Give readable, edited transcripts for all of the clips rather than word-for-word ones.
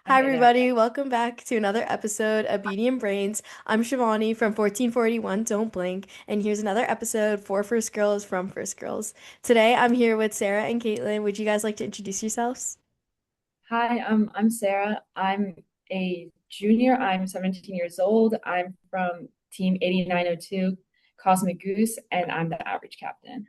Hi, Okay, there we go. everybody. Welcome back to another episode of Beauty and Brains. I'm Shivani from 1441 Don't Blink, and here's another episode for First Girls from First Girls. Today, I'm here with Sarah and Caitlin. Would you guys like to introduce yourselves? Hi, I'm Sarah. I'm a junior. I'm 17 years old. I'm from Team 8902 Cosmic Goose, and I'm the outreach captain.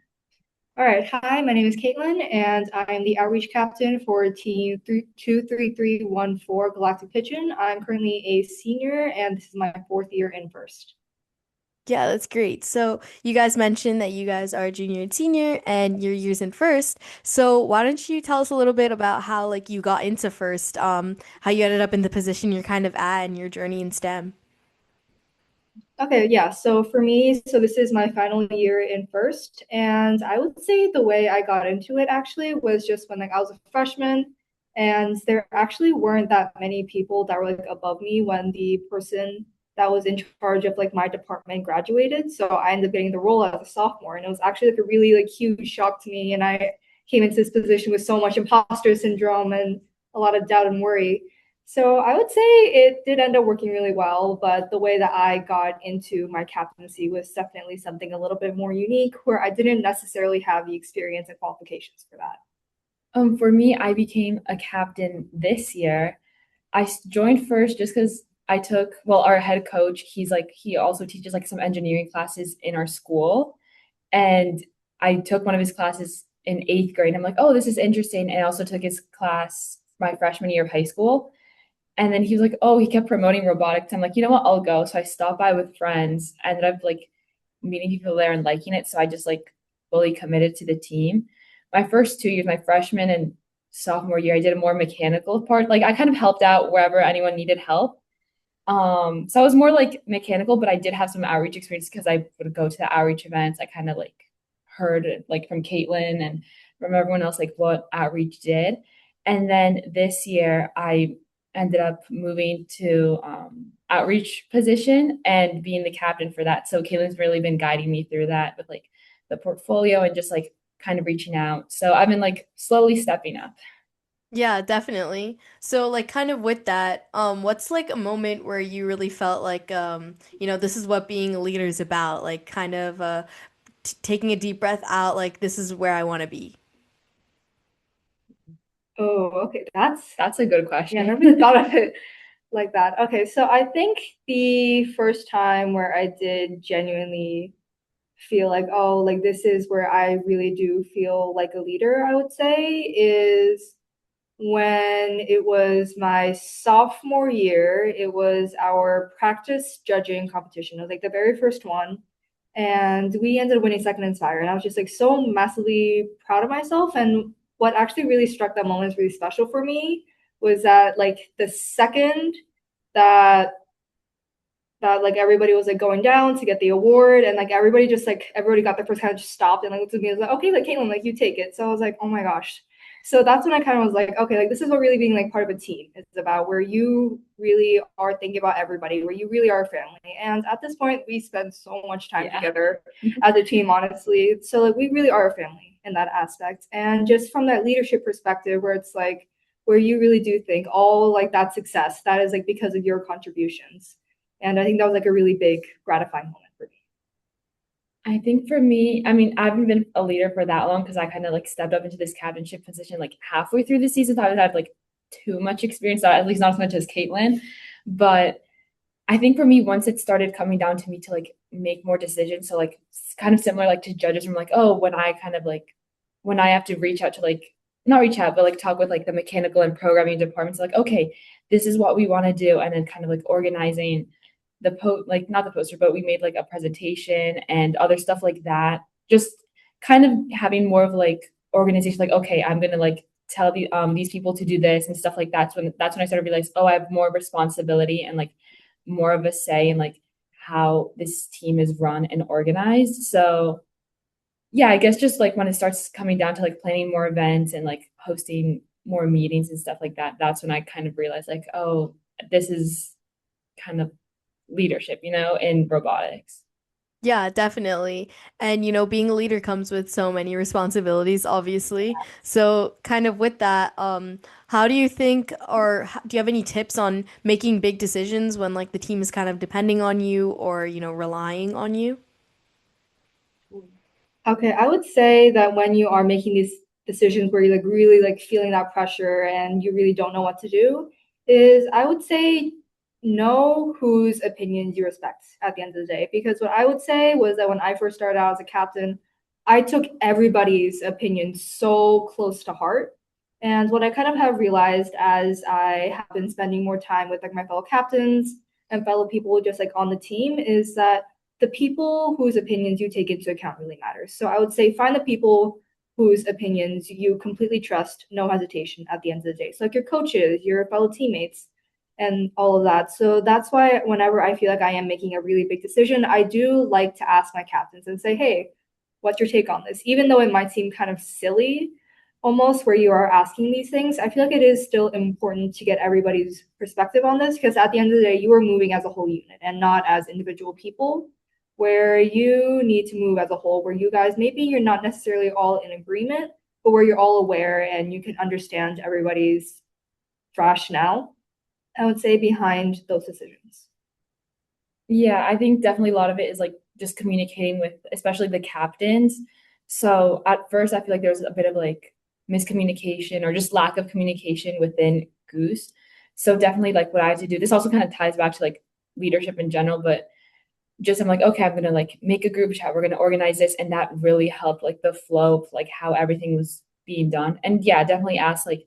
All right. Hi, my name is Caitlin, and I'm the outreach captain for Team 23314 Galactic Pigeon. I'm currently a senior, and this is my fourth year in first. Yeah, that's great. So, you guys mentioned that you guys are junior and senior, and your years in first. So, why don't you tell us a little bit about how you got into first, how you ended up in the position you're kind of at in your journey in STEM? Okay, yeah. So for me, this is my final year in first, and I would say the way I got into it actually was just when I was a freshman, and there actually weren't that many people that were above me when the person that was in charge of my department graduated. So I ended up getting the role as a sophomore, and it was actually a really huge shock to me. And I came into this position with so much imposter syndrome and a lot of doubt and worry. So I would say it did end up working really well, but the way that I got into my captaincy was definitely something a little bit more unique where I didn't necessarily have the experience and qualifications for that. For me, I became a captain this year. Joined first just because our head coach, he also teaches like some engineering classes in our school. And I took one of his classes in eighth grade. I'm like, oh, this is interesting. And I also took his class my freshman year of high school. And then he was like, oh, he kept promoting robotics. I'm like, you know what? I'll go. So I stopped by with friends. I ended up like meeting people there and liking it. So I just like fully committed to the team. My first 2 years, my freshman and sophomore year, I did a more mechanical part. Like I kind of helped out wherever anyone needed help. So I was more like mechanical, but I did have some outreach experience because I would go to the outreach events. I kind of like heard like from Caitlin and from everyone else like what outreach did. And then this year I ended up moving to outreach position and being the captain for that. So Caitlin's really been guiding me through that with like the portfolio and just like kind of reaching out. So I've been like slowly stepping up. Yeah, definitely. So kind of with that, what's like a moment where you really felt like this is what being a leader is about, like kind of t taking a deep breath out, like this is where I want to be. Oh, okay. That's a good Yeah, I question. never really thought of it like that. Okay, so I think the first time where I did genuinely feel like, oh, like this is where I really do feel like a leader, I would say, is when it was my sophomore year. It was our practice judging competition. It was like the very first one. And we ended up winning second Inspire. And I was just like so massively proud of myself. And what actually really struck that moment is really special for me was that like the second that like everybody was like going down to get the award and like everybody just like everybody got their first kind of just stopped and like looked at me and was like, okay, like Caitlin, like you take it. So I was like, oh my gosh. So that's when I kind of was like, okay, like this is what really being like part of a team is about, where you really are thinking about everybody, where you really are a family. And at this point, we spend so much time Yeah. together as a team, honestly. So like we really are a family in that aspect. And just from that leadership perspective, where it's like where you really do think all like that success, that is like because of your contributions. And I think that was like a really big gratifying moment for me. I think for me, I mean, I haven't been a leader for that long because I kind of like stepped up into this captainship position like halfway through the season. So I would have like too much experience, at least not as much as Caitlin. But I think for me, once it started coming down to me to like make more decisions, so like kind of similar like to judges from like, oh, when I have to reach out to like not reach out, but like talk with like the mechanical and programming departments, like, okay, this is what we want to do, and then kind of like organizing like not the poster, but we made like a presentation and other stuff like that. Just kind of having more of like organization, like, okay, I'm gonna like tell these people to do this and stuff like that. That's when I started to realize, oh, I have more responsibility and like more of a say in like how this team is run and organized. So yeah, I guess just like when it starts coming down to like planning more events and like hosting more meetings and stuff like that, that's when I kind of realized like, oh, this is kind of leadership, in robotics. Yeah, definitely. And being a leader comes with so many responsibilities, obviously. So, kind of with that, how do you think, or do you have any tips on making big decisions when like the team is kind of depending on you or, relying on you? Okay, I would say that when you are making these decisions where you're like really like feeling that pressure and you really don't know what to do, is I would say know whose opinions you respect at the end of the day. Because what I would say was that when I first started out as a captain, I took everybody's opinion so close to heart. And what I kind of have realized as I have been spending more time with like my fellow captains and fellow people just like on the team is that the people whose opinions you take into account really matters. So I would say find the people whose opinions you completely trust, no hesitation at the end of the day. So like your coaches, your fellow teammates, and all of that. So that's why whenever I feel like I am making a really big decision, I do like to ask my captains and say, hey, what's your take on this? Even though it might seem kind of silly, almost where you are asking these things, I feel like it is still important to get everybody's perspective on this because at the end of the day, you are moving as a whole unit and not as individual people where you need to move as a whole, where you guys maybe you're not necessarily all in agreement, but where you're all aware and you can understand everybody's rationale, I would say, behind those decisions. Yeah, I think definitely a lot of it is like just communicating with especially the captains. So at first I feel like there was a bit of like miscommunication or just lack of communication within Goose. So definitely like what I had to do, this also kind of ties back to like leadership in general, but just I'm like, okay, I'm gonna like make a group chat, we're gonna organize this, and that really helped like the flow of like how everything was being done. And yeah, definitely ask like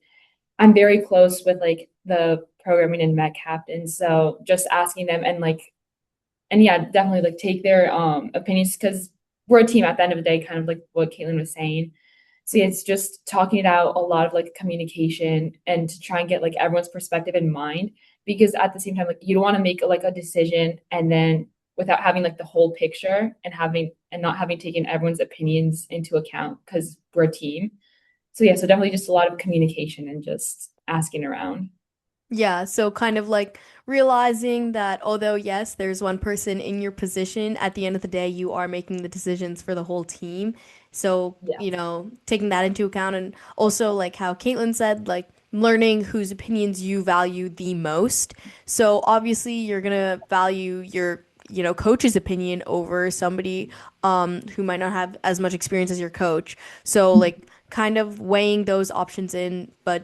I'm very close with like the programming and Met captain. So just asking them and yeah, definitely like take their opinions because we're a team at the end of the day, kind of like what Caitlin was saying. So yeah, it's just talking it out, a lot of like communication and to try and get like everyone's perspective in mind because at the same time, like you don't want to make like a decision and then without having like the whole picture and having and not having taken everyone's opinions into account because we're a team. So yeah, so definitely just a lot of communication and just asking around. Yeah, so kind of like realizing that although, yes, there's one person in your position, at the end of the day, you are making the decisions for the whole team. So, Yeah. taking that into account and also like how Caitlin said, like learning whose opinions you value the most. So obviously you're gonna value your, coach's opinion over somebody who might not have as much experience as your coach. So like kind of weighing those options in, but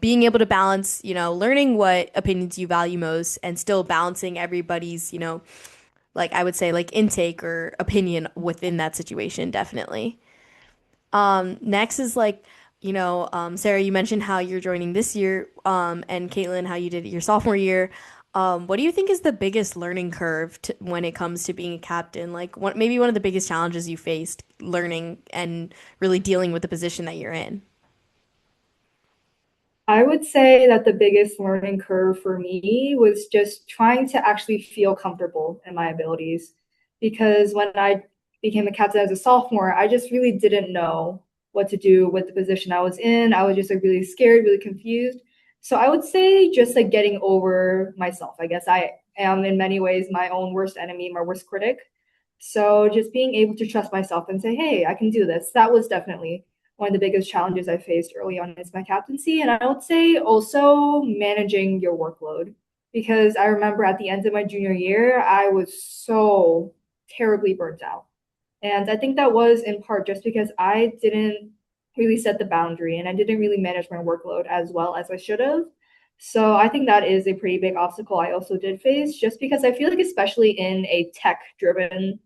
being able to balance, learning what opinions you value most and still balancing everybody's, like I would say like intake or opinion within that situation, definitely. Next is like, Sarah, you mentioned how you're joining this year, and Caitlin, how you did it your sophomore year. What do you think is the biggest learning curve when it comes to being a captain? Like, what maybe one of the biggest challenges you faced learning and really dealing with the position that you're in? I would say that the biggest learning curve for me was just trying to actually feel comfortable in my abilities. Because when I became a captain as a sophomore, I just really didn't know what to do with the position I was in. I was just like really scared, really confused. So I would say just like getting over myself. I guess I am in many ways my own worst enemy, my worst critic. So just being able to trust myself and say, hey, I can do this. That was definitely one of the biggest challenges I faced early on is my captaincy. And I would say also managing your workload. Because I remember at the end of my junior year, I was so terribly burnt out. And I think that was in part just because I didn't really set the boundary and I didn't really manage my workload as well as I should have. So I think that is a pretty big obstacle I also did face just because I feel like, especially in a tech driven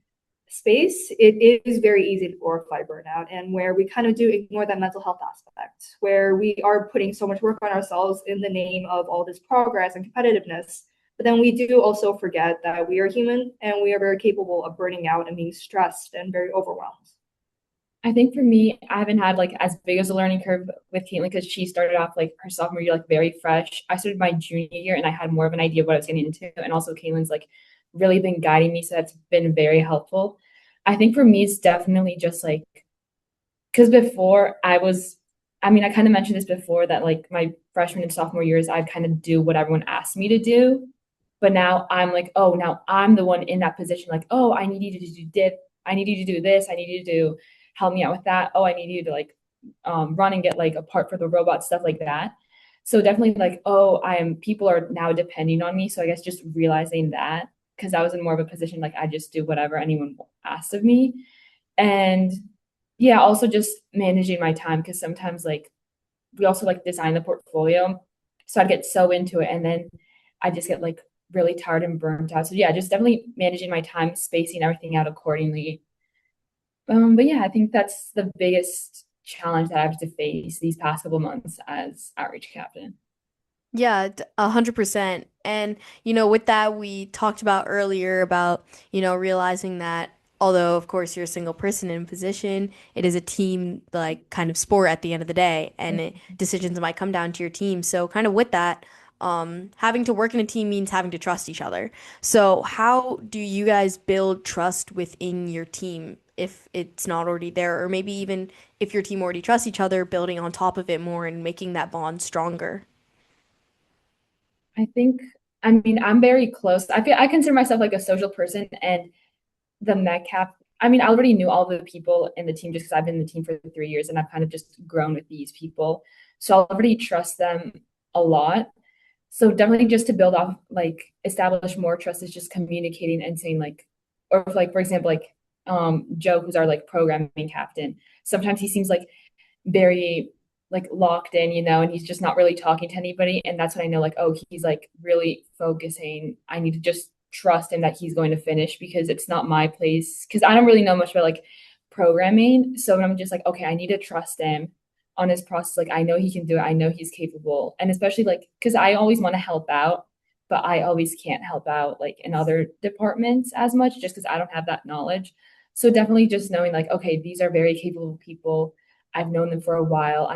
space, it is very easy to glorify burnout and where we kind of do ignore that mental health aspect, where we are putting so much work on ourselves in the name of all this progress and competitiveness. But then we do also forget that we are human and we are very capable of burning out and being stressed and very overwhelmed. I think for me, I haven't had like as big as a learning curve with Caitlin because she started off like her sophomore year like very fresh. I started my junior year and I had more of an idea of what I was getting into. And also Caitlin's like really been guiding me, so that's been very helpful. I think for me, it's definitely just like because before I mean, I kind of mentioned this before that like my freshman and sophomore years, I'd kind of do what everyone asked me to do. But now I'm like, oh, now I'm the one in that position, like, oh, I need you to do this, I need you to do this, I need you to help me out with that. Oh, I need you to like run and get like a part for the robot, stuff like that. So definitely like, oh, people are now depending on me. So I guess just realizing that, because I was in more of a position like I just do whatever anyone asks of me. And yeah, also just managing my time, because sometimes like we also like design the portfolio. So I'd get so into it and then I just get like really tired and burnt out. So yeah, just definitely managing my time, spacing everything out accordingly. But yeah, I think that's the biggest challenge that I have to face these past couple months as outreach captain. Yeah, 100%. And, with that, we talked about earlier about, realizing that although, of course, you're a single person in position, it is a team, like, kind of sport at the end of the day, and decisions might come down to your team. So, kind of with that, having to work in a team means having to trust each other. So, how do you guys build trust within your team if it's not already there? Or maybe even if your team already trusts each other, building on top of it more and making that bond stronger? I think, I mean, I'm very close. I consider myself like a social person, and the Metcalf, I mean, I already knew all the people in the team just because I've been in the team for 3 years and I've kind of just grown with these people. So I already trust them a lot. So definitely just to build off, like establish more trust is just communicating and saying like, or like, for example, like Joe, who's our like programming captain, sometimes he seems like very like locked in, and he's just not really talking to anybody. And that's when I know like, oh, he's like really focusing. I need to just trust him that he's going to finish because it's not my place. Because I don't really know much about like programming. So I'm just like, okay, I need to trust him on his process. Like I know he can do it. I know he's capable. And especially like because I always want to help out, but I always can't help out like in other departments as much just because I don't have that knowledge. So definitely just knowing like, okay, these are very capable people. I've known them for a while.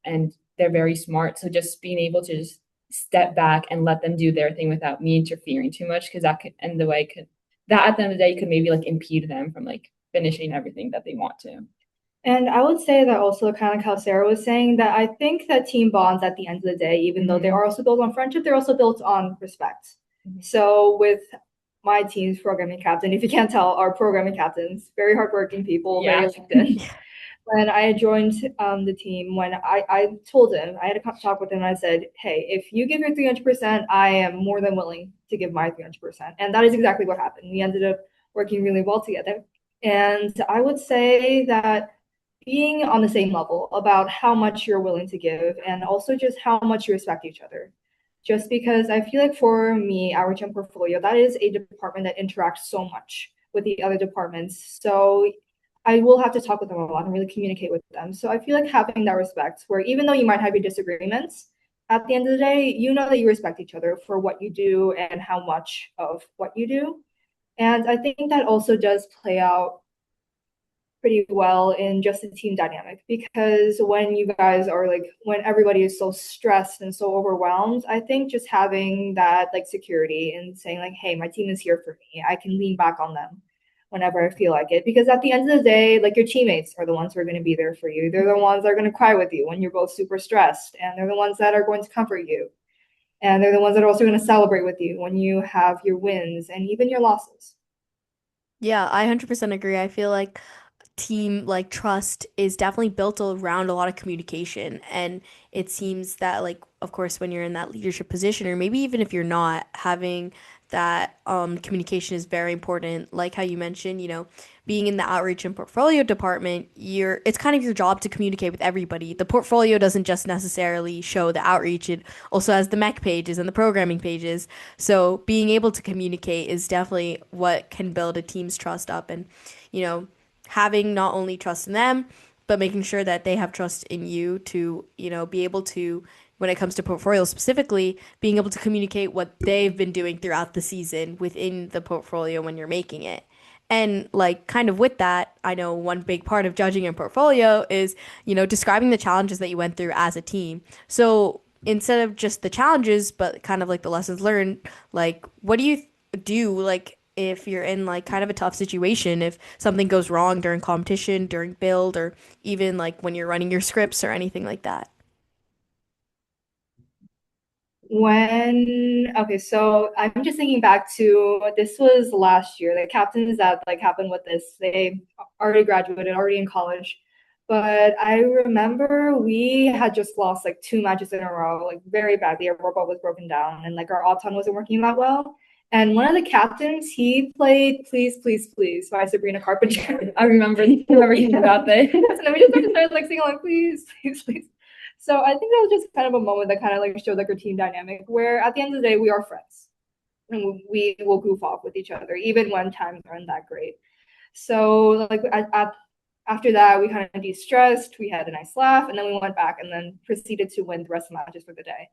And they're very smart. So just being able to just step back and let them do their thing without me interfering too much, because that could end the way could that at the end of the day could maybe like impede them from like finishing everything that they want to. And I would say that also kind of like how Sarah was saying that I think that team bonds at the end of the day, even though they are also built on friendship, they're also built on respect. So with my team's programming captain, if you can't tell, our programming captains, very hardworking people, very Yeah. LinkedIn. When I joined the team, when I told him, I had a talk with him, and I said, hey, if you give your 300%, I am more than willing to give my 300%. And that is exactly what happened. We ended up working really well together. And I would say that being on the same level about how much you're willing to give and also just how much you respect each other. Just because I feel like for me, our gym portfolio, that is a department that interacts so much with the other departments. So I will have to talk with them a lot and really communicate with them. So I feel like having that respect, where even though you might have your disagreements, at the end of the day, you know that you respect each other for what you do and how much of what you do. And I think that also does play out pretty well in just the team dynamic, because when you guys are like when everybody is so stressed and so overwhelmed, I think just having that like security and saying like, hey, my team is here for me, I can lean back on them whenever I feel like it, because at the end of the day, like your teammates are the ones who are going to be there for you. They're the ones that are going to cry with you when you're both super stressed, and they're the ones that are going to comfort you, and they're the ones that are also going to celebrate with you when you have your wins and even your losses. Yeah, I 100% agree. I feel like team like trust is definitely built around a lot of communication. And it seems that like of course when you're in that leadership position or maybe even if you're not, having that communication is very important. Like how you mentioned, being in the outreach and portfolio department, it's kind of your job to communicate with everybody. The portfolio doesn't just necessarily show the outreach, it also has the mech pages and the programming pages. So being able to communicate is definitely what can build a team's trust up. And you know having not only trust in them, but making sure that they have trust in you to, be able to, when it comes to portfolio specifically, being able to communicate what they've been doing throughout the season within the portfolio when you're making it. And like kind of with that, I know one big part of judging a portfolio is, describing the challenges that you went through as a team. So instead of just the challenges, but kind of like the lessons learned, like what do you do like if you're in like kind of a tough situation, if something goes wrong during competition, during build, or even like when you're running your scripts or anything like that? Okay, so I'm just thinking back to this was last year. The captains that like happened with this, they already graduated, already in college. But I remember we had just lost like two matches in a row, like very badly. Our robot was broken down and like our auton wasn't working that well. And one of the captains, he played Please, Please, Please by Sabrina Carpenter. I remember hearing about this. And then we just started like singing like Please, Please, Please. So I think that was just kind of a moment that kind of like showed like our team dynamic where at the end of the day we are friends and we will goof off with each other even when times aren't that great. So like after that we kind of de-stressed, we had a nice laugh, and then we went back and then proceeded to win the rest of the matches for the day.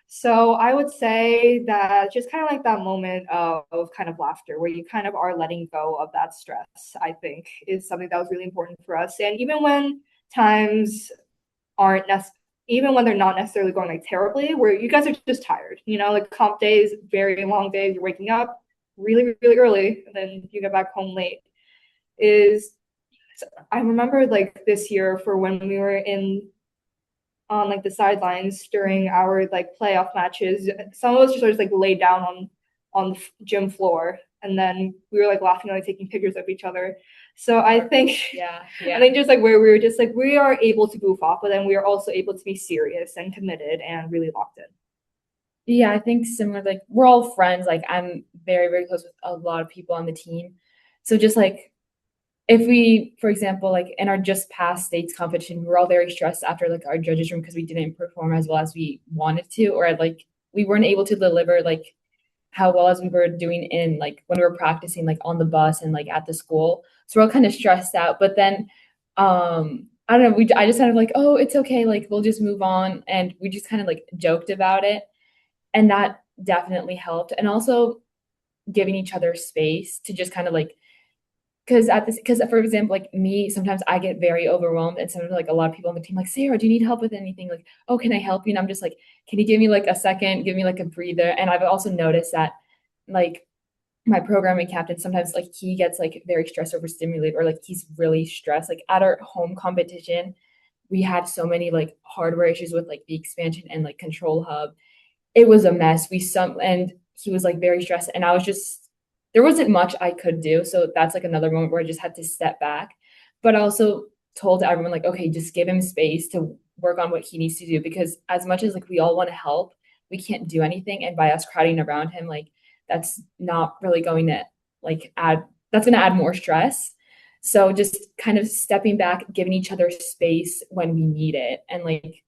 So I would say that just kind of like that moment of kind of laughter where you kind of are letting go of that stress, I think is something that was really important for us. And even when times aren't necessarily, even when they're not necessarily going like terribly, where you guys are just tired, you know, like comp days, very long days, you're waking up really, really early, and then you get back home late. Is I remember like this year for when we were in on like the sidelines during our like playoff matches, some of us just sort of like laid down on the gym floor, and then we were like laughing and like taking pictures of each other. So I think Yeah. I think just like where we were just like we are able to goof off, but then we are also able to be serious and committed and really locked in. Yeah, I think similar, like we're all friends. Like I'm very, very close with a lot of people on the team. So just like if we, for example, like in our just past states competition, we were all very stressed after like our judges room because we didn't perform as well as we wanted to, or like we weren't able to deliver like how well as we were doing in like when we were practicing like on the bus and like at the school. So we're all kind of stressed out. But then I don't know, I just kind of like, oh, it's okay, like we'll just move on. And we just kind of like joked about it. And that definitely helped. And also giving each other space to just kind of like because for example, like me, sometimes I get very overwhelmed, and sometimes like a lot of people on the team, like, Sarah, do you need help with anything? Like, oh, can I help you? And I'm just like, can you give me like a second, give me like a breather? And I've also noticed that like my programming captain sometimes like he gets like very stressed overstimulated, or like he's really stressed. Like at our home competition, we had so many like hardware issues with like the expansion and like control hub. It was a mess. And he was like very stressed, and I was just there wasn't much I could do. So that's like another moment where I just had to step back, but also told everyone like, okay, just give him space to work on what he needs to do, because as much as like we all want to help, we can't do anything, and by us crowding around him, like that's not really going to like add that's going to add more stress. So just kind of stepping back, giving each other space when we need it, and like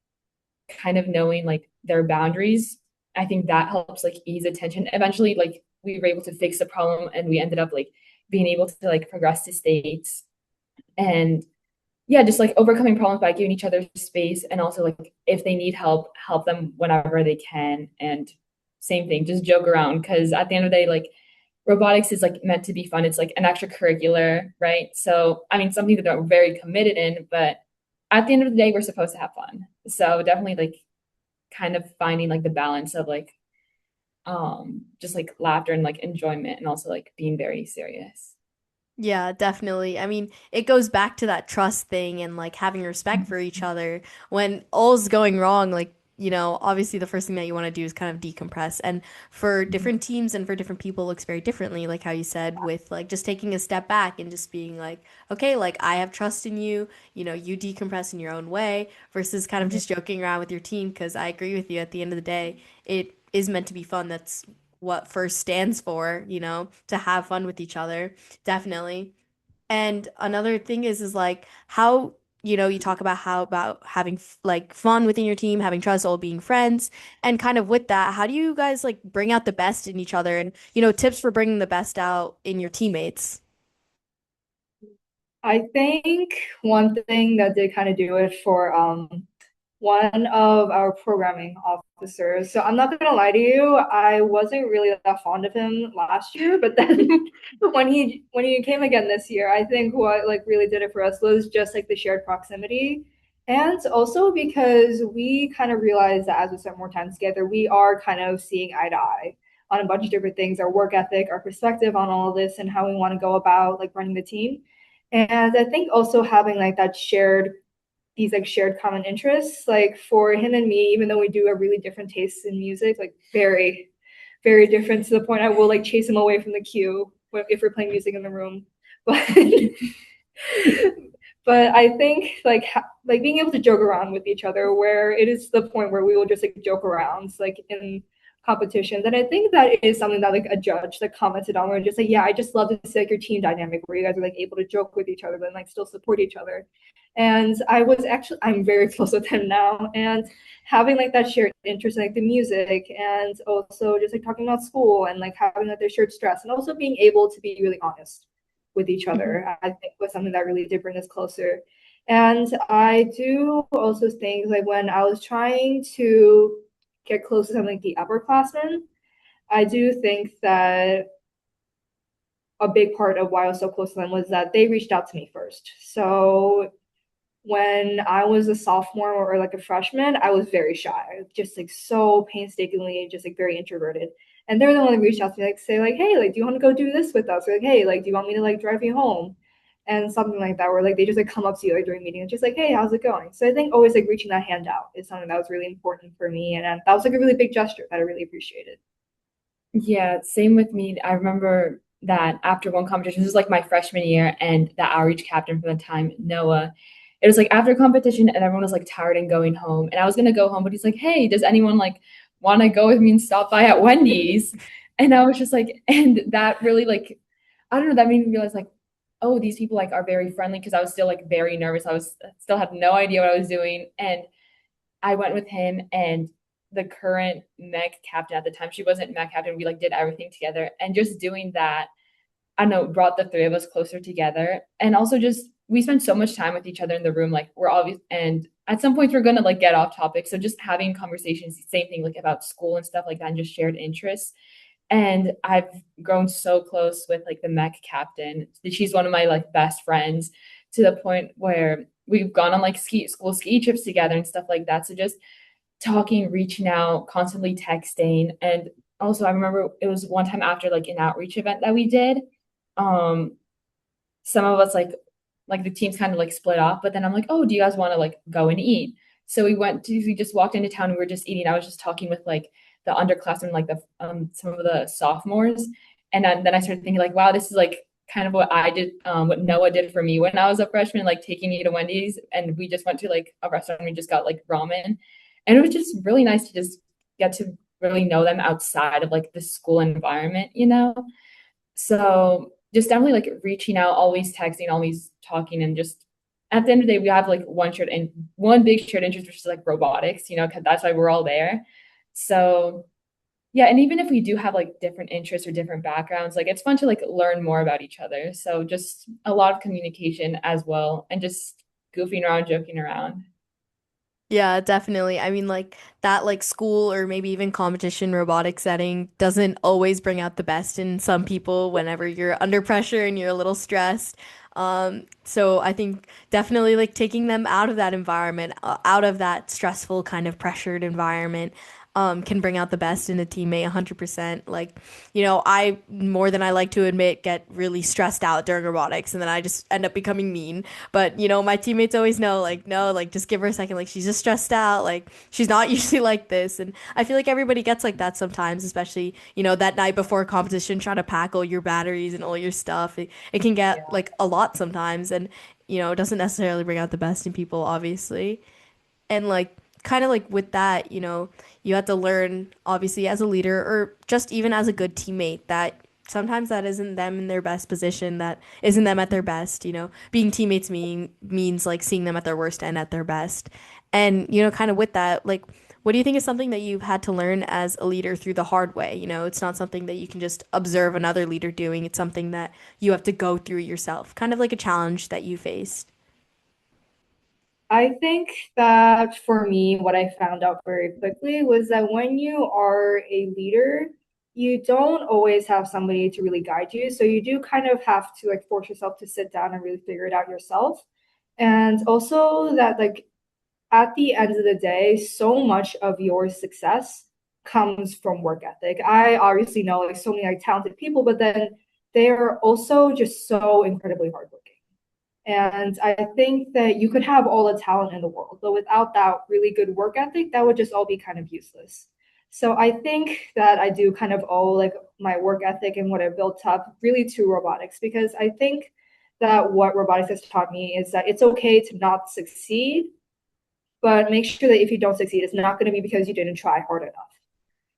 kind of knowing like their boundaries, I think that helps like ease attention. Eventually, like we were able to fix the problem, and we ended up like being able to like progress to states. And yeah, just like overcoming problems by giving each other space, and also like if they need help, help them whenever they can. And same thing, just joke around, because at the end of the day, like robotics is like meant to be fun. It's like an extracurricular, right? So I mean, something that we're very committed in, but at the end of the day, we're supposed to have fun. So definitely like kind of finding like the balance of like just like laughter and like enjoyment, and also like being very serious. Yeah, definitely. I mean, it goes back to that trust thing and like having respect for each other. When all's going wrong, like, obviously the first thing that you want to do is kind of decompress. And for different teams and for different people, it looks very differently, like how you said, with like just taking a step back and just being like, okay, like I have trust in you, you decompress in your own way versus kind of just joking around with your team. Because I agree with you, at the end of the day, it is meant to be fun. That's what first stands for, to have fun with each other. Definitely. And another thing is like how, you talk about how about having like fun within your team, having trust, all being friends, and kind of with that, how do you guys like bring out the best in each other and, tips for bringing the best out in your teammates? I think one thing that did kind of do it for one of our programming officers. So I'm not gonna lie to you, I wasn't really that fond of him last year, but then when he came again this year, I think what like really did it for us was just like the shared proximity. And also because we kind of realized that as we spent more time together, we are kind of seeing eye to eye on a bunch of different things, our work ethic, our perspective on all of this, and how we want to go about like running the team. And I think also having like that shared these like shared common interests. Like for him and me, even though we do have really different tastes in music, like very, very different to the point I will like chase him away from the queue if we're playing music in the room. But but I think like being able to joke around with each other, where it is the point where we will just like joke around, like in competitions. And I think that is something that like a judge like commented on, where just like, yeah, I just love to see like your team dynamic where you guys are like able to joke with each other, but like still support each other. And I'm very close with him now, and having like that shared interest in like the music, and also just like talking about school, and like having like their shared stress, and also being able to be really honest with each Mhm. other, I think was something that really did bring us closer. And I do also think like when I was trying to get close to some like the upperclassmen, I do think that a big part of why I was so close to them was that they reached out to me first. So when I was a sophomore or like a freshman, I was very shy, just like so painstakingly, just like very introverted. And they're the one that reached out to me, like say like, hey, like, do you want to go do this with us? Or like, hey, like, do you want me to like drive you home? And something like that, where like they just like come up to you like during meetings, just like, hey, how's it going? So I think always like reaching that hand out is something that was really important for me, and that was like a really big gesture that I really appreciated. Yeah, same with me. I remember that after one competition, this was like my freshman year, and the outreach captain for the time, Noah, it was like after competition, and everyone was like tired and going home. And I was gonna go home, but he's like, "Hey, does anyone like want to go with me and stop by at Wendy's?" And I was just like, and that really like, I don't know, that made me realize like, oh, these people like are very friendly, because I was still like very nervous. I was still had no idea what I was doing, and I went with him and the current mech captain at the time. She wasn't mech captain. We like did everything together, and just doing that, I don't know, brought the three of us closer together. And also just we spent so much time with each other in the room. Like we're obvious, and at some points we're gonna like get off topic. So just having conversations, same thing like about school and stuff like that, and just shared interests. And I've grown so close with like the mech captain. She's one of my like best friends, to the point where we've gone on like school ski trips together and stuff like that. So just talking, reaching out, constantly texting. And also I remember it was one time after like an outreach event that we did. Um, some of us like the teams kind of like split off, but then I'm like, oh, do you guys want to like go and eat? So we just walked into town and we were just eating. I was just talking with like the underclassmen, like the some of the sophomores. And then I started thinking like, wow, this is like kind of what I did, what Noah did for me when I was a freshman, like taking me to Wendy's, and we just went to like a restaurant and we just got like ramen. And it was just really nice to just get to really know them outside of like the school environment, you know? So just definitely like reaching out, always texting, always talking, and just at the end of the day, we have like one big shared interest, which is like robotics, you know, because that's why we're all there. So yeah, and even if we do have like different interests or different backgrounds, like it's fun to like learn more about each other. So just a lot of communication as well, and just goofing around, joking around. Yeah, definitely. I mean, like that, like school or maybe even competition robotic setting doesn't always bring out the best in some people whenever you're under pressure and you're a little stressed. So I think definitely like taking them out of that environment, out of that stressful kind of pressured environment, can bring out the best in a teammate 100%. Like, I more than I like to admit get really stressed out during robotics and then I just end up becoming mean. But, my teammates always know, like, no, like, just give her a second. Like, she's just stressed out. Like, she's not usually like this. And I feel like everybody gets like that sometimes, especially, that night before a competition, trying to pack all your batteries and all your stuff. It can get like a lot sometimes. And, it doesn't necessarily bring out the best in people, obviously. And like kind of like with that, you have to learn obviously as a leader or just even as a good teammate that sometimes that isn't them in their best position, that isn't them at their best, Being teammates means like seeing them at their worst and at their best. And kind of with that, like what do you think is something that you've had to learn as a leader through the hard way? It's not something that you can just observe another leader doing. It's something that you have to go through yourself. Kind of like a challenge that you faced. I think that for me, what I found out very quickly was that when you are a leader, you don't always have somebody to really guide you. So you do kind of have to like force yourself to sit down and really figure it out yourself. And also that like at the end of the day, so much of your success comes from work ethic. I obviously know like so many like talented people, but then they are also just so incredibly hardworking. And I think that you could have all the talent in the world, but without that really good work ethic, that would just all be kind of useless. So I think that I do kind of owe like my work ethic and what I built up really to robotics, because I think that what robotics has taught me is that it's okay to not succeed, but make sure that if you don't succeed, it's not going to be because you didn't try hard enough.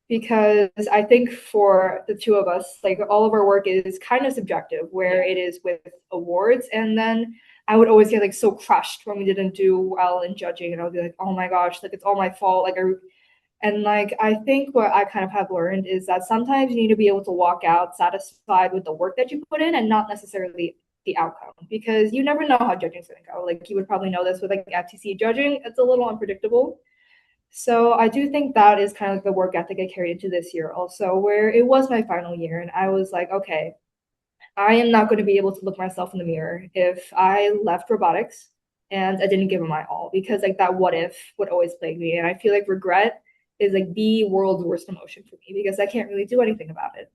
Because I think for the two of us, like all of our work is kind of subjective, where it is with awards. And then I would always get like so crushed when we didn't do well in judging, and I would be like, oh my gosh, like it's all my fault. And like I think what I kind of have learned is that sometimes you need to be able to walk out satisfied with the work that you put in and not necessarily the outcome, because you never know how judging is going to go. Like you would probably know this with like FTC judging, it's a little unpredictable. So I do think that is kind of like the work ethic I carried into this year also, where it was my final year and I was like, okay, I am not going to be able to look myself in the mirror if I left robotics and I didn't give it my all, because like that what if would always plague me. And I feel like regret is like the world's worst emotion for me because I can't really do anything about it.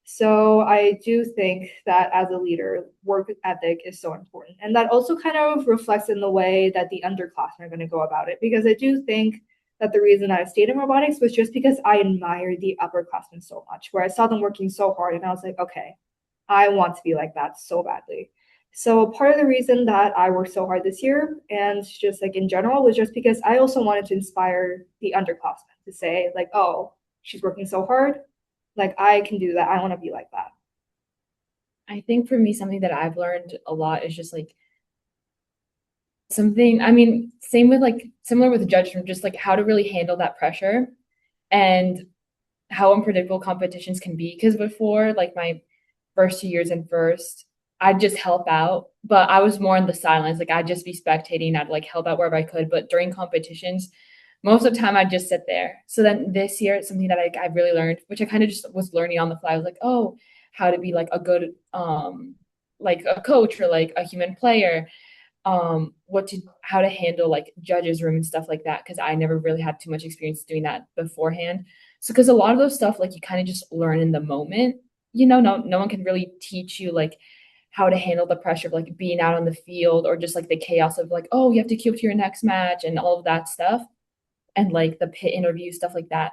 So I do think that as a leader, work ethic is so important. And that also kind of reflects in the way that the underclassmen are going to go about it. Because I do think that the reason I stayed in robotics was just because I admired the upperclassmen so much, where I saw them working so hard and I was like, okay, I want to be like that so badly. So part of the reason that I worked so hard this year and just like in general was just because I also wanted to inspire the underclassmen to say like, oh, she's working so hard. Like I can do that. I want to be like that. I think for me, something that I've learned a lot is just like something, I mean, same with like similar with judgment, just like how to really handle that pressure and how unpredictable competitions can be. Because before, like my first 2 years in first, I'd just help out, but I was more in the silence. Like I'd just be spectating. I'd like help out wherever I could. But during competitions, most of the time I'd just sit there. So then this year, it's something that I really learned, which I kind of just was learning on the fly. I was like, oh, how to be like a good like a coach or like a human player, what to how to handle like judges room and stuff like that, because I never really had too much experience doing that beforehand. So because a lot of those stuff like you kind of just learn in the moment, no one can really teach you like how to handle the pressure of like being out on the field or just like the chaos of like, oh, you have to queue up to your next match and all of that stuff, and like the pit interview stuff like that.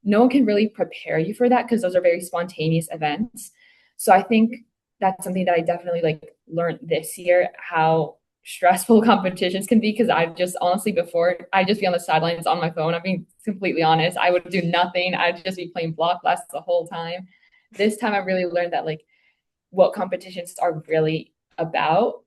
No one can really prepare you for that because those are very spontaneous events. So I think that's something that I definitely like learned this year, how stressful competitions can be, because I've just honestly before I'd just be on the sidelines on my phone. I'm being completely honest. I would do nothing. I'd just be playing block blasts the whole time. This time I really learned that like what competitions are really about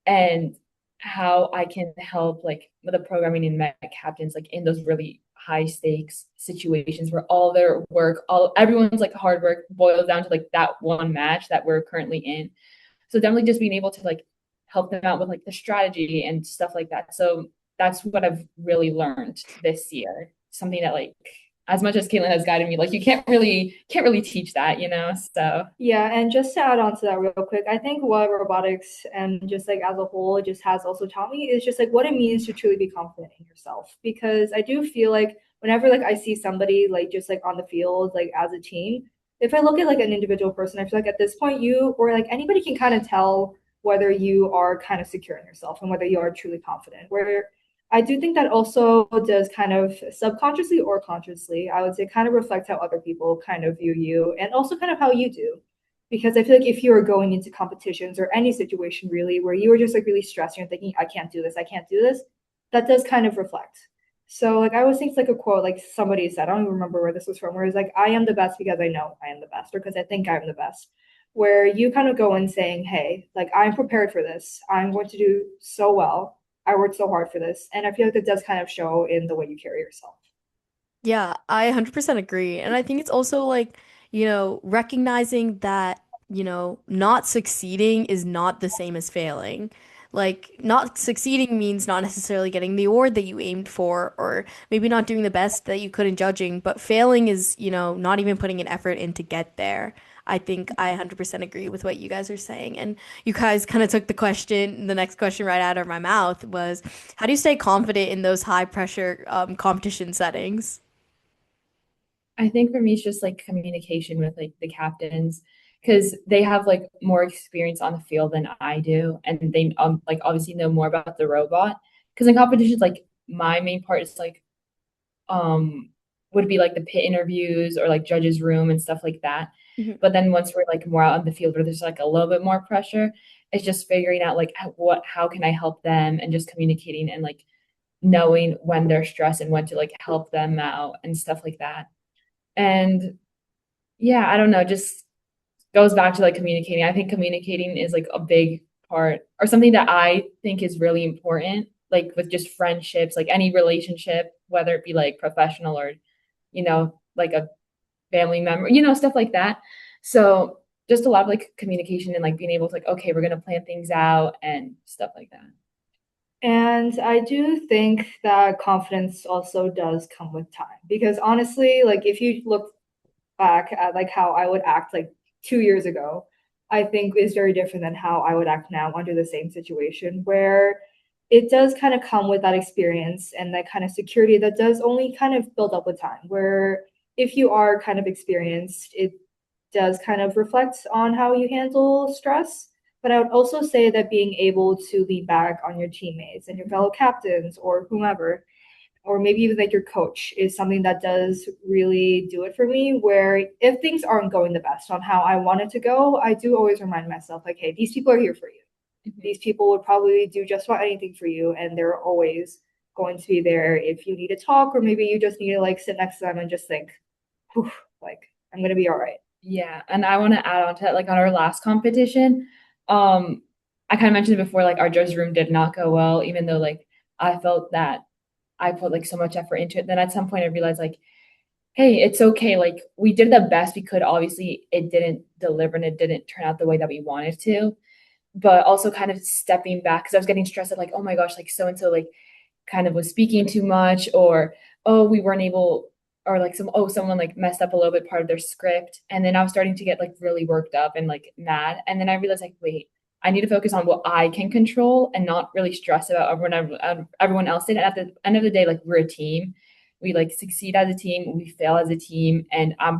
and how I can help like with the programming and Met captains like in those really high stakes situations where all their work, all everyone's like hard work boils down to like that one match that we're currently in. So definitely just being able to like help them out with like the strategy and stuff like that. So that's what I've really learned this year. Something that like as much as Caitlin has guided me, like you can't really teach that, So Yeah, and just to add on to that real quick, I think what robotics and just like as a whole it just has also taught me is just like what it means to truly be confident in yourself. Because I do feel like whenever like I see somebody like just like on the field, like as a team, if I look at like an individual person, I feel like at this point you or like anybody can kind of tell whether you are kind of secure in yourself and whether you are truly confident. Where I do think that also does kind of subconsciously or consciously, I would say, kind of reflect how other people kind of view you and also kind of how you do. Because I feel like if you are going into competitions or any situation really where you are just like really stressed and you're thinking, I can't do this, I can't do this, that does kind of reflect. So like I always think it's like a quote like somebody said, I don't even remember where this was from, where it's like, I am the best because I know I am the best, or because I think I'm the best. Where you kind of go in saying, hey, like I'm prepared for this. I'm going to do so well. I worked so hard for this. And I feel like that does kind of show in the way you carry yourself. Yeah, I 100% agree. And I think it's also like, recognizing that, not succeeding is not the same as failing. Like, not succeeding means not necessarily getting the award that you aimed for, or maybe not doing the best that you could in judging, but failing is, not even putting an effort in to get there. I think I 100% agree with what you guys are saying. And you guys kind of took the next question right out of my mouth was, how do you stay confident in those high pressure competition settings? I think for me, it's just like communication with like the captains because they have like more experience on the field than I do, and they like obviously know more about the robot. Because in competitions, like my main part is like um would be like the pit interviews or like judges room and stuff like that. Mhm. But then once we're like more out on the field where there's like a little bit more pressure, it's just figuring out like how can I help them and just communicating and like knowing when they're stressed and when to like help them out and stuff like that. And yeah, I don't know, just goes back to like communicating. I think communicating is like a big part or something that I think is really important, like with just friendships, like any relationship, whether it be like professional or, like a family member, stuff like that. So just a lot of like communication and like being able to like, okay, we're gonna plan things out and stuff like that. And I do think that confidence also does come with time because honestly, like if you look back at like how I would act like 2 years ago, I think is very different than how I would act now under the same situation where it does kind of come with that experience and that kind of security that does only kind of build up with time. Where if you are kind of experienced, it does kind of reflect on how you handle stress. But I would also say that being able to lean back on your teammates and your fellow captains or whomever or maybe even like your coach is something that does really do it for me where if things aren't going the best on how I want it to go, I do always remind myself like, hey, these people are here for you. These people would probably do just about anything for you and they're always going to be there if you need to talk or maybe you just need to like sit next to them and just think, whew, like I'm gonna be all right. Yeah, and I want to add on to that, like on our last competition, um, I kind of mentioned before, like our judge room did not go well, even though like I felt that I put like so much effort into it. Then at some point I realized like, hey, it's okay. Like we did the best we could. Obviously, it didn't deliver and it didn't turn out the way that we wanted to. But also kind of stepping back because I was getting stressed at like, oh my gosh, like so and so like kind of was speaking too much, or oh, we weren't able, or like someone like messed up a little bit part of their script. And then I was starting to get like really worked up and like mad. And then I realized like, wait, I need to focus on what I can control and not really stress about everyone else did. And at the end of the day, like we're a team. We like succeed as a team, we fail as a team, and I'm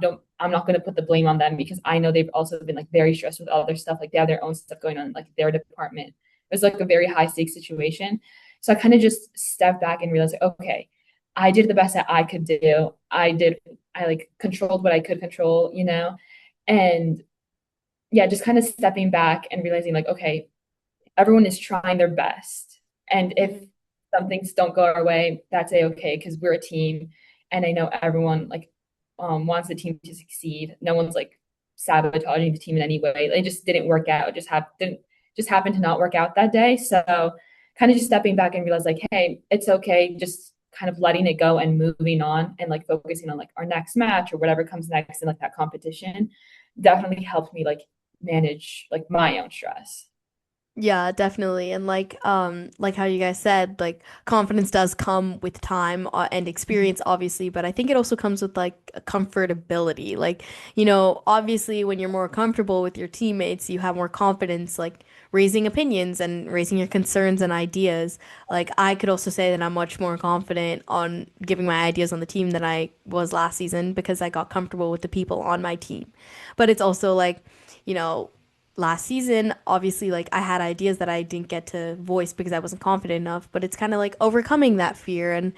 not going to put the blame on them because I know they've also been like very stressed with other stuff. Like they have their own stuff going on, like their department. It was like a very high stakes situation. So I kind of just stepped back and realized, like, okay, I did the best that I could do. I like controlled what I could control, and yeah, just kind of stepping back and realizing, like, okay, everyone is trying their best. And if Mhm. some things don't go our way, that's okay because we're a team. And I know everyone like wants the team to succeed. No one's like sabotaging the team in any way. It just didn't work out. It didn't just happened to not work out that day. So kind of just stepping back and realize like, hey, it's okay. Just kind of letting it go and moving on and like focusing on like our next match or whatever comes next in like that competition definitely helped me like manage like my own stress. Yeah, definitely. And like how you guys said, like confidence does come with time and experience obviously, but I think it also comes with like a comfortability. Like, obviously when you're more comfortable with your teammates, you have more confidence like raising opinions and raising your concerns and ideas. Like I could also say that I'm much more confident on giving my ideas on the team than I was last season because I got comfortable with the people on my team. But it's also like, you know, last season, obviously, like I had ideas that I didn't get to voice because I wasn't confident enough, but it's kind of like overcoming that fear and,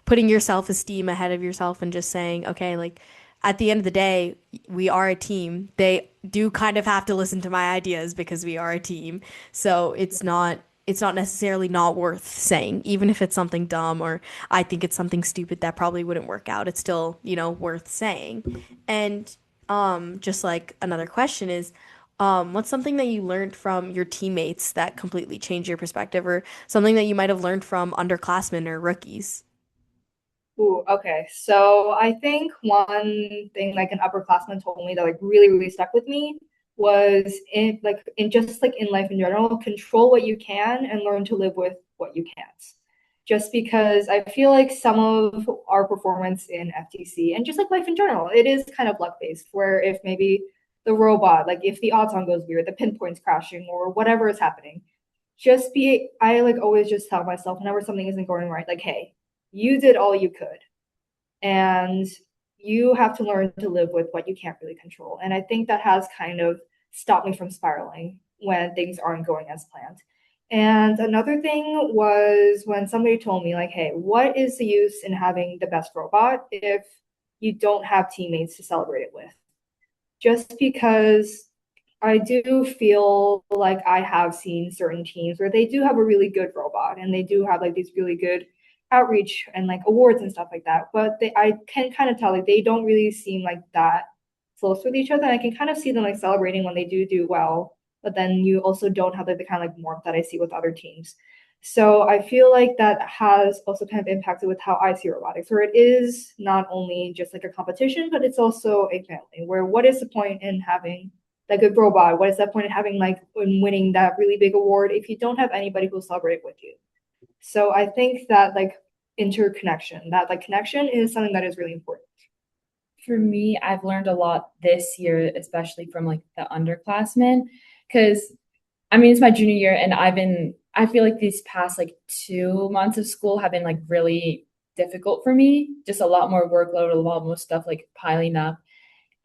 putting your self-esteem ahead of yourself and just saying, okay, like at the end of the day, we are a team. They do kind of have to listen to my ideas because we are a team. So it's not necessarily not worth saying, even if it's something dumb or I think it's something stupid that probably wouldn't work out. It's still, worth saying. And just like another question is, what's something that you learned from your teammates that completely changed your perspective, or something that you might have learned from underclassmen or rookies? Ooh, okay. So I think one thing like an upperclassman told me that like really, really stuck with me was in just like in life in general, control what you can and learn to live with what you can't. Just because I feel like some of our performance in FTC and just like life in general, it is kind of luck based, where if maybe the robot, like if the odds on goes weird, the pinpoint's crashing or whatever is happening, I like always just tell myself whenever something isn't going right, like, hey, you did all you could and you have to learn to live with what you can't really control. And I think that has kind of stopped me from spiraling when things aren't going as planned. And another thing was when somebody told me, like, hey, what is the use in having the best robot if you don't have teammates to celebrate it with? Just because I do feel like I have seen certain teams where they do have a really good robot and they do have like these really good outreach and like awards and stuff like that. But I can kind of tell like they don't really seem like that close with each other. And I can kind of see them like celebrating when they do well, but then you also don't have like the kind of like warmth that I see with other teams. So I feel like that has also kind of impacted with how I see robotics, where it is not only just like a competition, but it's also a family. Where what is the point in having that good robot? What is that point in having like in winning that really big award if you don't have anybody who'll celebrate with you? So I think that like interconnection, that like connection is something that is really important. For me, I've learned a lot this year, especially from like the underclassmen, because I mean, it's my junior year and I feel like these past like 2 months of school have been like really difficult for me. Just a lot more workload, a lot more stuff like piling up.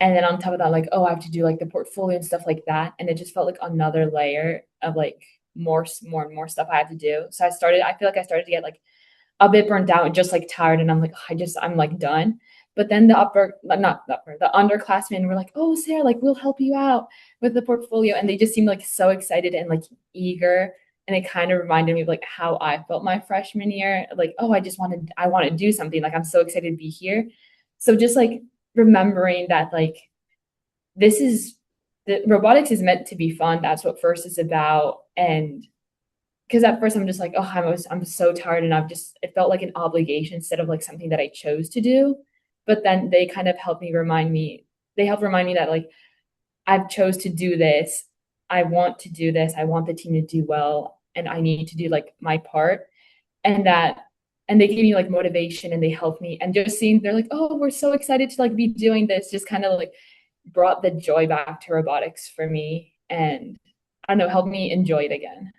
And then on top of that, like, oh, I have to do like the portfolio and stuff like that. And it just felt like another layer of like more and more stuff I had to do. So I feel like I started to get like a bit burnt out and just like tired. And I'm like, I'm like done. But then not the upper, the underclassmen were like, oh, Sarah, like we'll help you out with the portfolio. And they just seemed like so excited and like eager. And it kind of reminded me of like how I felt my freshman year. Like, oh, I want to do something. Like I'm so excited to be here. So just like remembering that like this is the robotics is meant to be fun. That's what first is about. And because at first I'm just like, oh, I'm so tired, and it felt like an obligation instead of like something that I chose to do. But then they kind of they help remind me that like I've chose to do this. I want to do this. I want the team to do well, and I need to do like my part. And that and they give me like motivation and they help me. And just seeing they're like, oh, we're so excited to like be doing this, just kind of like brought the joy back to robotics for me. And I don't know, helped me enjoy it again.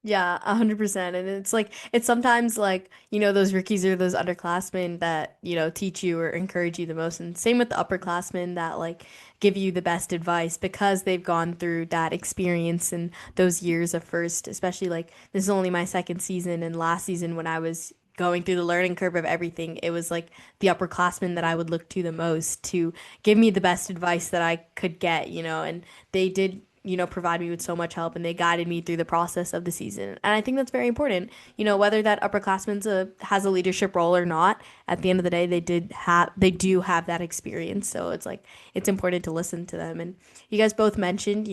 Yeah, 100%. And it's like, it's sometimes like, those rookies or those underclassmen that, teach you or encourage you the most. And same with the upperclassmen that like give you the best advice because they've gone through that experience and those years of first, especially like this is only my second season. And last season when I was going through the learning curve of everything, it was like the upperclassmen that I would look to the most to give me the best advice that I could get, and they did provide me with so much help and they guided me through the process of the season. And I think that's very important. Whether that has a leadership role or not, at the end of the day, they do have that experience. So it's like, it's important to listen to them. And you guys both mentioned,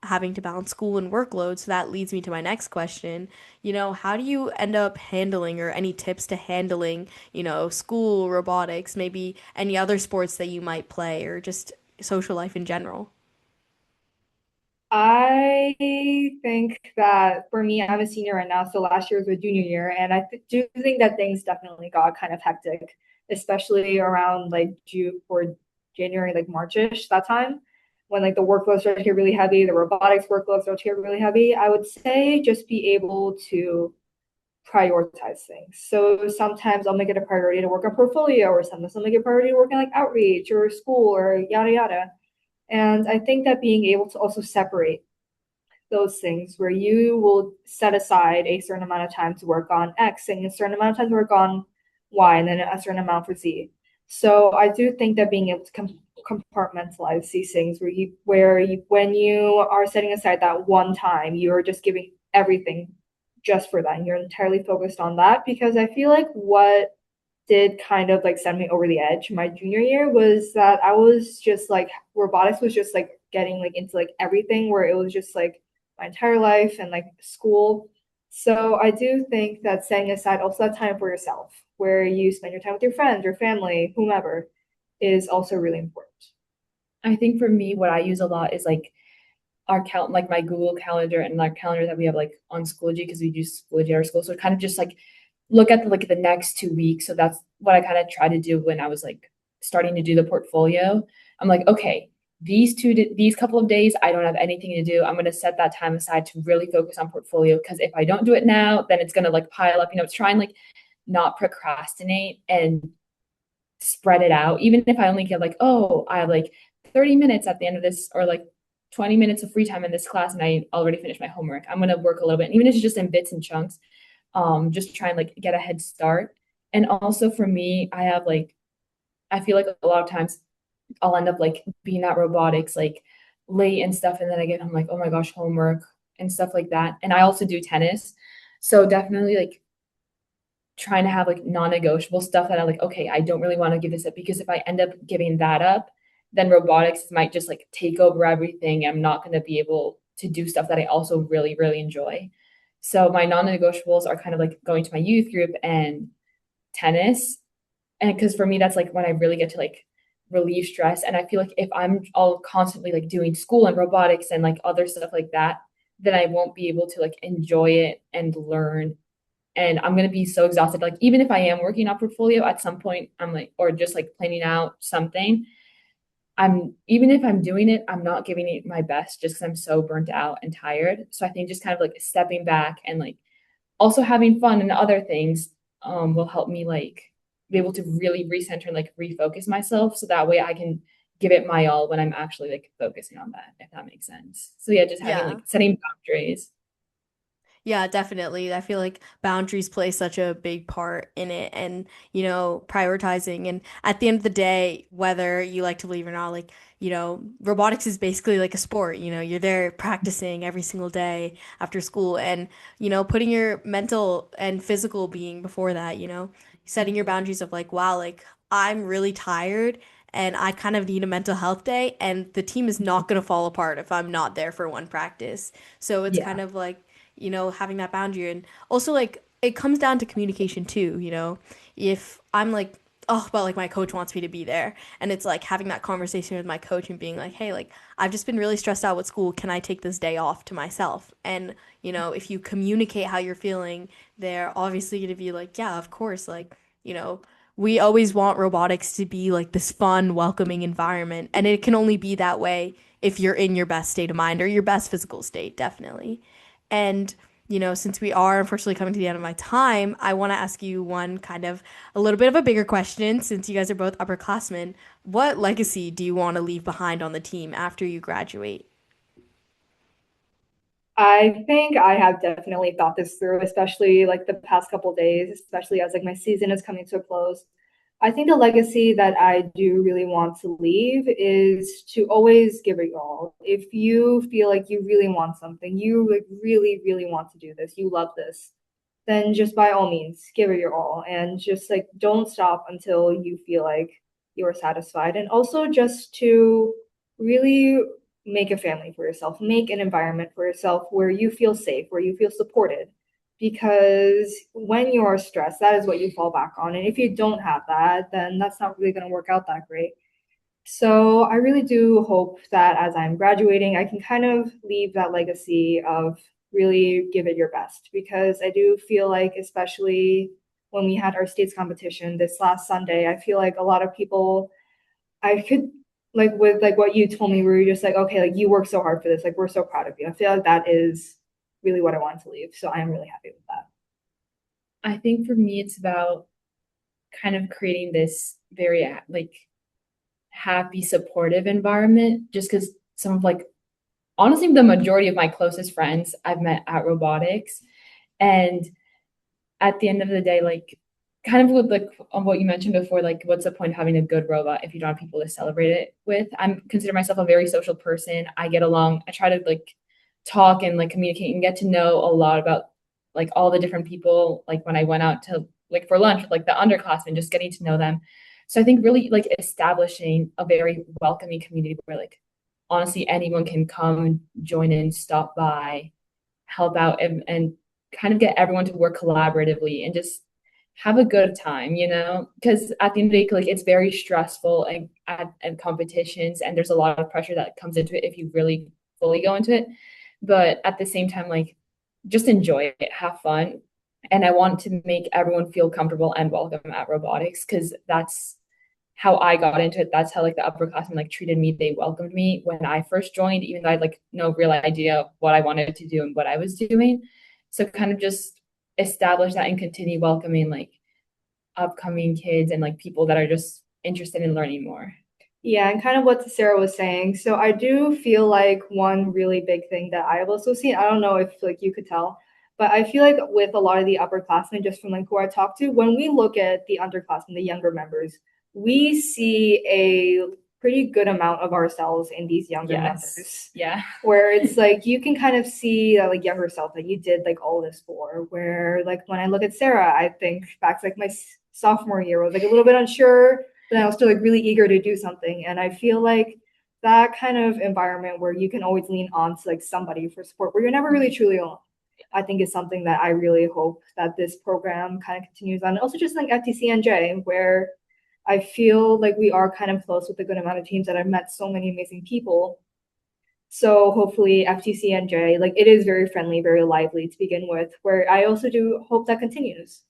having to balance school and workload. So that leads me to my next question. How do you end up handling or any tips to handling, school, robotics, maybe any other sports that you might play or just social life in general? I think that for me, I'm a senior right now, so last year was a junior year, and do think that things definitely got kind of hectic, especially around like June or January, like Marchish, that time when like the workload started to get really heavy, the robotics workload started to get really heavy. I would say just be able to prioritize things. So sometimes I'll make it a priority to work on portfolio, or sometimes I'll make it a priority to work on like outreach or school or yada yada. And I think that being able to also separate those things where you will set aside a certain amount of time to work on X and a certain amount of time to work on Y and then a certain amount for Z. So I do think that being able to compartmentalize these things when you are setting aside that one time, you're just giving everything just for that. And you're entirely focused on that because I feel like what did kind of like send me over the edge my junior year was that I was just like robotics was just like getting like into like everything where it was just like my entire life and like school. So I do think that setting aside also that time for yourself where you spend your time with your friends, your family, whomever is also really important. I think for me, what I use a lot is like like my Google Calendar and our calendar that we have like on Schoology because we do Schoology at our school. So kind of just like look at like the next 2 weeks. So that's what I kind of try to do when I was like starting to do the portfolio. I'm like, okay, these couple of days, I don't have anything to do. I'm going to set that time aside to really focus on portfolio because if I don't do it now, then it's going to like pile up. Try and like not procrastinate and spread it out, even if I only get like, oh, I have like 30 minutes at the end of this, or like 20 minutes of free time in this class and I already finished my homework. I'm gonna work a little bit, even if it's just in bits and chunks, just try and like get a head start. And also for me, I have like, I feel like a lot of times I'll end up like being at robotics like late and stuff, and then I get home like, oh my gosh, homework and stuff like that. And I also do tennis. So definitely like trying to have like non-negotiable stuff that I'm like, okay, I don't really want to give this up, because if I end up giving that up, then robotics might just like take over everything. I'm not going to be able to do stuff that I also really, really enjoy. So my non-negotiables are kind of like going to my youth group and tennis. And because for me, that's like when I really get to like relieve stress. And I feel like if I'm all constantly like doing school and robotics and like other stuff like that, then I won't be able to like enjoy it and learn, and I'm going to be so exhausted. Like, even if I am working on portfolio at some point, I'm like, or just like planning out something, even if I'm doing it, I'm not giving it my best just because I'm so burnt out and tired. So I think just kind of like stepping back and like also having fun and other things will help me like be able to really recenter and like refocus myself. So that way I can give it my all when I'm actually like focusing on that, if that makes sense. So yeah, just having Yeah. like setting boundaries. Yeah, definitely. I feel like boundaries play such a big part in it and, prioritizing. And at the end of the day, whether you like to believe or not, like, robotics is basically like a sport. You're there practicing every single day after school and, putting your mental and physical being before that, setting your boundaries of like, wow, like I'm really tired and I kind of need a mental health day and the team is not going to fall apart if I'm not there for one practice. So it's Yeah. kind of like having that boundary. And also, like, it comes down to communication too, if I'm like, oh, but like my coach wants me to be there. And it's like having that conversation with my coach and being like, hey, like, I've just been really stressed out with school. Can I take this day off to myself? And, if you communicate how you're feeling, they're obviously going to be like, yeah, of course. Like, you know, we always want robotics to be like this fun, welcoming environment. And it can only be that way if you're in your best state of mind or your best physical state, definitely. And, since we are unfortunately coming to the end of my time, I want to ask you one kind of a little bit of a bigger question since you guys are both upperclassmen. What legacy do you want to leave behind on the team after you graduate? I think I have definitely thought this through, especially like the past couple of days, especially as like my season is coming to a close. I think the legacy that I do really want to leave is to always give it your all. If you feel like you really want something, you like really, really want to do this, you love this, then just by all means give it your all and just like don't stop until you feel like you're satisfied. And also just to really make a family for yourself, make an environment for yourself where you feel safe, where you feel supported. Because when you're stressed, that is what you fall back on. And if you don't have that, then that's not really going to work out that great. So I really do hope that as I'm graduating, I can kind of leave that legacy of really give it your best, because I do feel like, especially when we had our states competition this last Sunday, I feel like a lot of people, I could like with like what you told me, where you're just like, okay, like you work so hard for this, like we're so proud of you. I feel like that is really what I want to leave. So I am really happy with that. I think for me, it's about kind of creating this very like happy, supportive environment, just because some of like, honestly, the majority of my closest friends I've met at robotics. And at the end of the day, like kind of with like on what you mentioned before, like what's the point of having a good robot if you don't have people to celebrate it with? I'm consider myself a very social person. I get along, I try to like talk and like communicate and get to know a lot about like all the different people, like when I went out to like for lunch with like the underclassmen, just getting to know them. So I think really like establishing a very welcoming community where like honestly anyone can come, join in, stop by, help out, and kind of get everyone to work collaboratively and just have a good time, because at the end of the day, like it's very stressful and competitions, and there's a lot of pressure that comes into it if you really fully go into it. But at the same time, like just enjoy it, have fun. And I want to make everyone feel comfortable and welcome at robotics, because that's how I got into it. That's how like the upperclassmen like treated me. They welcomed me when I first joined, even though I had like no real idea of what I wanted to do and what I was doing. So kind of just establish that and continue welcoming like upcoming kids and like people that are just interested in learning more. Yeah, and kind of what Sarah was saying. So I do feel like one really big thing that I've also seen, I don't know if like you could tell, but I feel like with a lot of the upperclassmen, just from like who I talk to, when we look at the underclassmen, the younger members, we see a pretty good amount of ourselves in these younger Yes. members. Yeah. Where it's like you can kind of see that like younger self that you did like all this for. Where like when I look at Sarah, I think back to like my sophomore year, I was like a little bit unsure, but I was still like really eager to do something. And I feel like that kind of environment where you can always lean on to like somebody for support, where you're never really truly alone, I think is something that I really hope that this program kind of continues on. And also just like FTCNJ, where I feel like we are kind of close with a good amount of teams that I've met so many amazing people. So hopefully FTCNJ, like it is very friendly, very lively to begin with, where I also do hope that continues.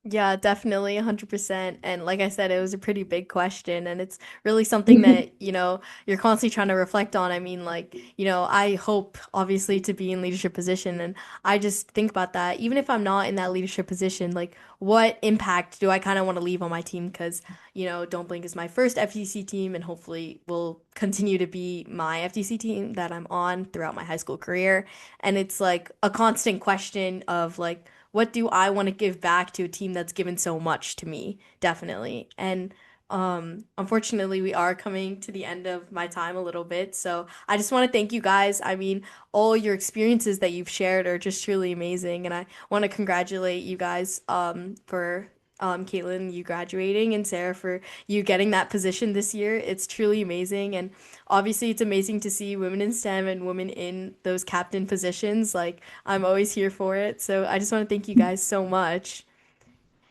Yeah, definitely 100%. And like I said, it was a pretty big question and it's really something that, you're constantly trying to reflect on. I mean, like, I hope obviously to be in leadership position and I just think about that. Even if I'm not in that leadership position, like what impact do I kind of want to leave on my team? Because, Don't Blink is my first FTC team and hopefully will continue to be my FTC team that I'm on throughout my high school career. And it's like a constant question of like, what do I want to give back to a team that's given so much to me? Definitely. And unfortunately, we are coming to the end of my time a little bit. So I just want to thank you guys. I mean, all your experiences that you've shared are just truly amazing. And I want to congratulate you guys for Caitlin, you graduating, and Sarah for you getting that position this year. It's truly amazing. And obviously, it's amazing to see women in STEM and women in those captain positions. Like, I'm always here for it. So I just want to thank you guys so much.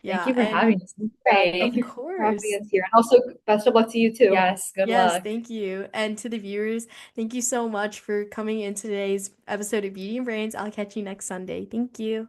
Thank Yeah, you for and having us. This is Yeah, great. thank of you for having course. us here. And also best of luck to you too. Yes, good Yes, luck. thank you. And to the viewers, thank you so much for coming in today's episode of Beauty and Brains. I'll catch you next Sunday. Thank you.